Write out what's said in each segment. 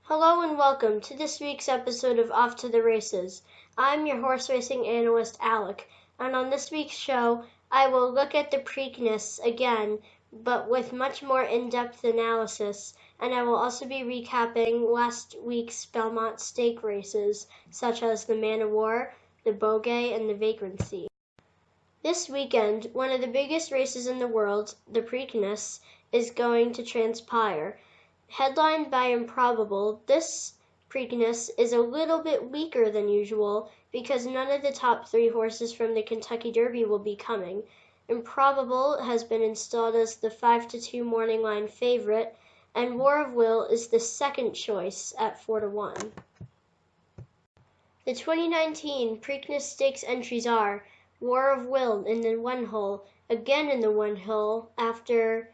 Hello and welcome to this week's episode of Off to the Races. I'm your horse racing analyst, Alec, and on this week's show, I will look at the Preakness again, but with much more in-depth analysis, and I will also be recapping last week's Belmont stake races, such as the Man o' War, the Bogey, and the Vagrancy. This weekend, one of the biggest races in the world, the Preakness, is going to transpire. Headlined by Improbable, this Preakness is a little bit weaker than usual because none of the top 3 horses from the Kentucky Derby will be coming. Improbable has been installed as the 5-2 morning line favorite, and War of Will is the second choice at 4-1. The 2019 Preakness Stakes entries are War of Will in the 1 hole, again in the 1 hole after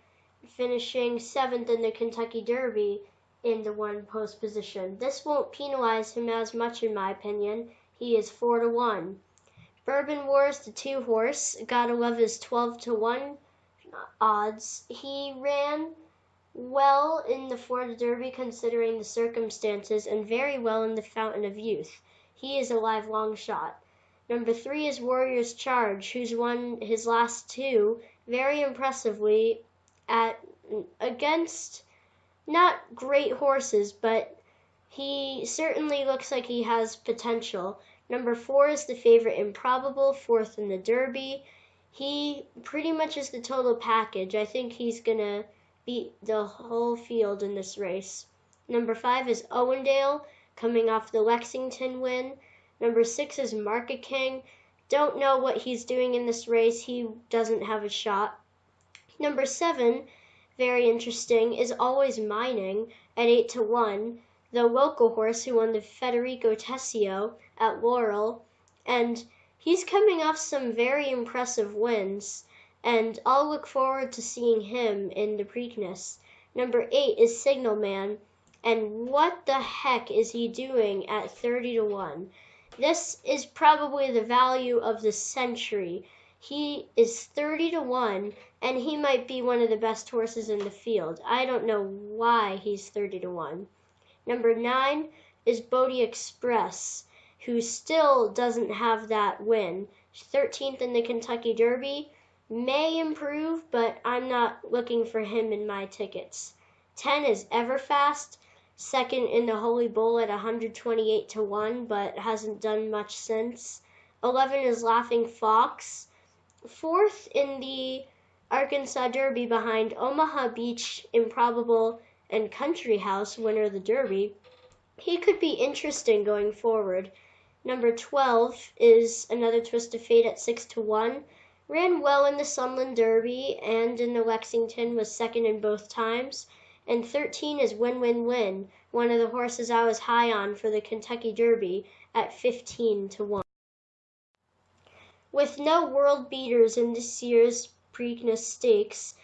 finishing 7th in the Kentucky Derby in the 1 post position. This won't penalize him as much in my opinion. He is 4-1. Bourbon Wars, the 2 horse, gotta love his 12-1 odds. He ran well in the Florida Derby considering the circumstances and very well in the Fountain of Youth. He is a live long shot. Number 3 is Warrior's Charge, who's won his last 2 very impressively against not great horses, but he certainly looks like he has potential. Number 4 is the favorite Improbable, 4th in the Derby. He pretty much is the total package. I think he's gonna beat the whole field in this race. Number 5 is Owendale, coming off the Lexington win. Number 6 is Market King. Don't know what he's doing in this race. He doesn't have a shot. Number 7, very interesting, is Always Mining at 8-1, the local horse who won the Federico Tessio at Laurel, and he's coming off some very impressive wins, and I'll look forward to seeing him in the Preakness. Number 8 is Signal Man, and what the heck is he doing at 30-1? This is probably the value of the century. He is 30-1, and he might be one of the best horses in the field. I don't know why he's 30-1. Number 9 is Bodie Express, who still doesn't have that win. 13th in the Kentucky Derby, may improve, but I'm not looking for him in my tickets. 10 is Everfast, 2nd in the Holy Bull at 128-1, but hasn't done much since. 11 is Laughing Fox, 4th in the Arkansas Derby behind Omaha Beach, Improbable, and Country House, winner of the Derby. He could be interesting going forward. Number 12 is Another Twist of Fate at 6-1. Ran well in the Sunland Derby and in the Lexington, was 2nd in both times. And 13 is Win Win Win, one of the horses I was high on for the Kentucky Derby at 15-1. With no world beaters in this year's Preakness Stakes,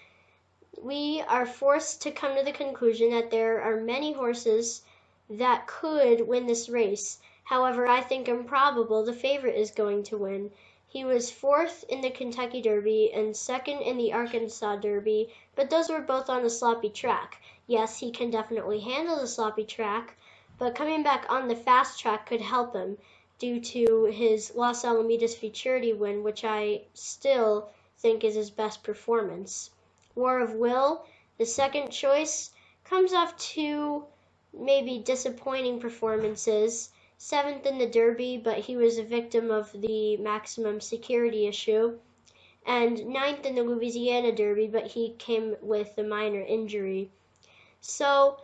we are forced to come to the conclusion that there are many horses that could win this race. However, I think Improbable, the favorite, is going to win. He was 4th in the Kentucky Derby and 2nd in the Arkansas Derby, but those were both on a sloppy track. Yes, he can definitely handle the sloppy track, but coming back on the fast track could help him due to his Los Alamitos Futurity win, which I still think is his best performance. War of Will, the second choice, comes off 2 maybe disappointing performances. 7th in the Derby, but he was a victim of the maximum security issue. And 9th in the Louisiana Derby, but he came with a minor injury. So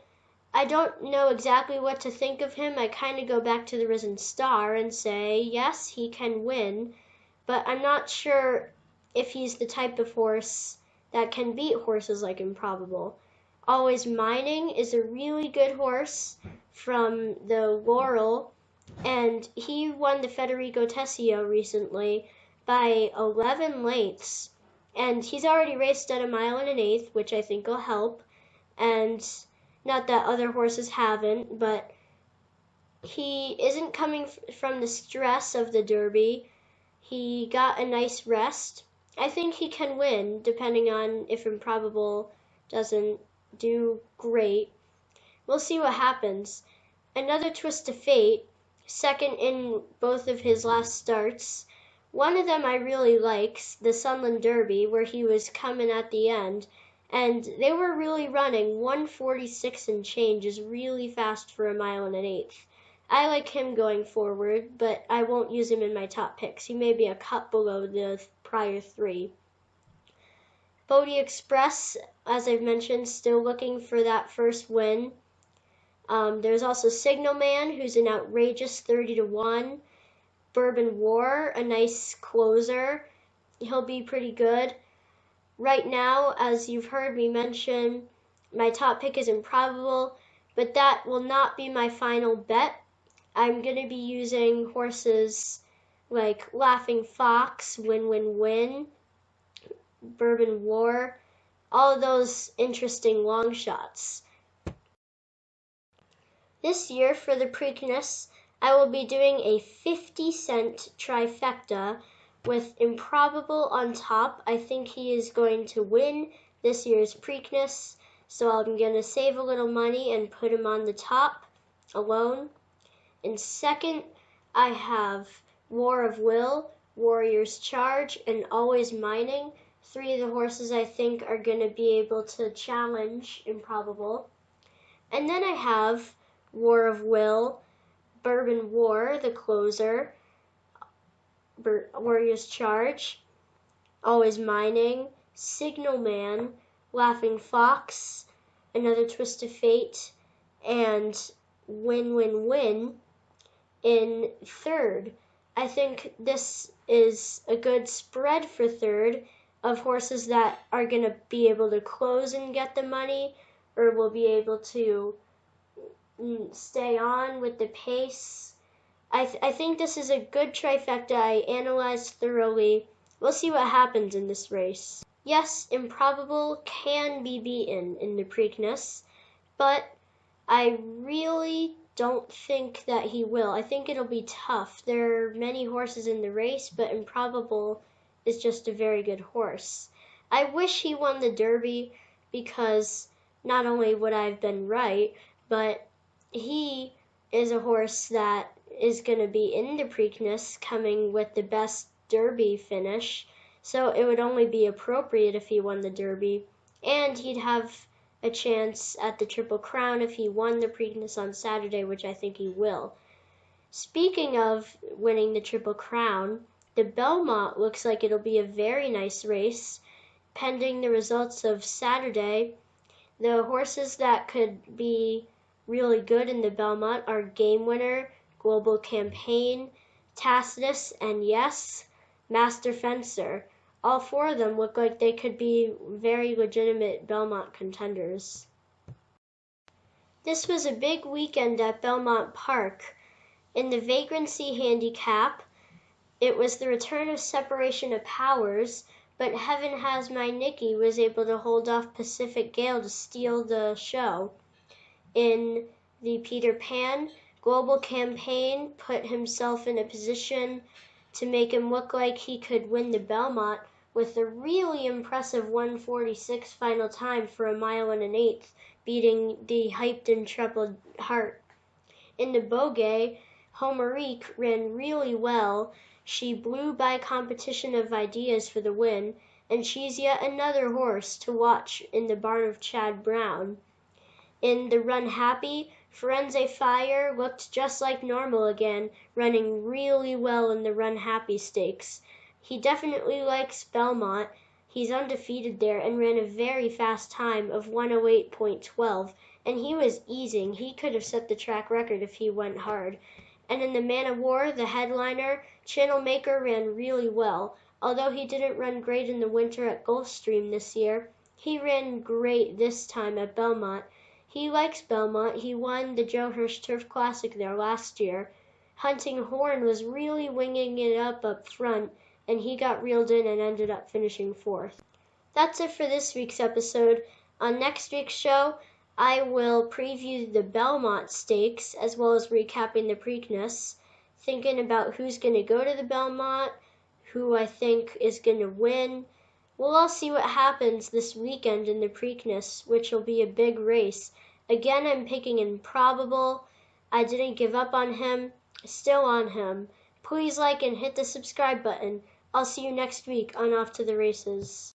I don't know exactly what to think of him. I kind of go back to the Risen Star and say, yes, he can win, but I'm not sure if he's the type of horse that can beat horses like Improbable. Always Mining is a really good horse from the Laurel, and he won the Federico Tessio recently by 11 lengths, and he's already raced at 1 1/8 miles, which I think will help, and not that other horses haven't, but he isn't coming from the stress of the Derby. He got a nice rest. I think he can win, depending on if Improbable doesn't do great. We'll see what happens. Another Twist of Fate, second in both of his last starts. One of them I really like, the Sunland Derby, where he was coming at the end, and they were really running. 146 and change is really fast for a mile and an eighth. I like him going forward, but I won't use him in my top picks. He may be a cut below the prior three. Bodie Express, as I've mentioned, still looking for that first win. There's also Signal Man, who's an outrageous 30-1. Bourbon War, a nice closer. He'll be pretty good. Right now, as you've heard me mention, my top pick is Improbable, but that will not be my final bet. I'm going to be using horses like Laughing Fox, Win Win Win, Bourbon War, all of those interesting long shots. This year for the Preakness, I will be doing a 50-cent trifecta with Improbable on top. I think he is going to win this year's Preakness, so I'm going to save a little money and put him on the top alone. In second, I have War of Will, Warrior's Charge, and Always Mining. Three of the horses I think are going to be able to challenge Improbable. And then I have War of Will, Bourbon War, the closer, Warrior's Charge, Always Mining, Signal Man, Laughing Fox, Another Twist of Fate, and Win Win Win in third. I think this is a good spread for third of horses that are going to be able to close and get the money, or will be able to stay on with the pace. I think this is a good trifecta. I analyzed thoroughly. We'll see what happens in this race. Yes, Improbable can be beaten in the Preakness, but I really don't think that he will. I think it'll be tough. There are many horses in the race, but Improbable is just a very good horse. I wish he won the Derby, because not only would I have been right, but he is a horse that is going to be in the Preakness, coming with the best Derby finish, so it would only be appropriate if he won the Derby, and he'd have a chance at the Triple Crown if he won the Preakness on Saturday, which I think he will. Speaking of winning the Triple Crown, the Belmont looks like it'll be a very nice race, pending the results of Saturday. The horses that could be really good in the Belmont are Game Winner, Global Campaign, Tacitus, and yes, Master Fencer. All four of them look like they could be very legitimate Belmont contenders. This was a big weekend at Belmont Park. In the Vagrancy Handicap, it was the return of Separation of Powers, but Heaven Has My Nikki was able to hold off Pacific Gale to steal the show. In the Peter Pan, Global Campaign put himself in a position to make him look like he could win the Belmont with a really impressive 146 final time for a mile and an eighth, beating the hyped and trebled Heart. In the Bogey, Homerique ran really well. She blew by competition of ideas for the win, and she's yet another horse to watch in the barn of Chad Brown. In the Run Happy, Firenze Fire looked just like normal again, running really well in the Run Happy Stakes. He definitely likes Belmont. He's undefeated there and ran a very fast time of 108.12, and he was easing. He could have set the track record if he went hard. And in the Man of War, the headliner, Channel Maker ran really well. Although he didn't run great in the winter at Gulfstream this year, he ran great this time at Belmont. He likes Belmont. He won the Joe Hirsch Turf Classic there last year. Hunting Horn was really winging it up front, and he got reeled in and ended up finishing fourth. That's it for this week's episode. On next week's show, I will preview the Belmont Stakes as well as recapping the Preakness, thinking about who's going to go to the Belmont, who I think is going to win. We'll all see what happens this weekend in the Preakness, which will be a big race. Again, I'm picking Improbable. I didn't give up on him. Still on him. Please like and hit the subscribe button. I'll see you next week on Off to the Races.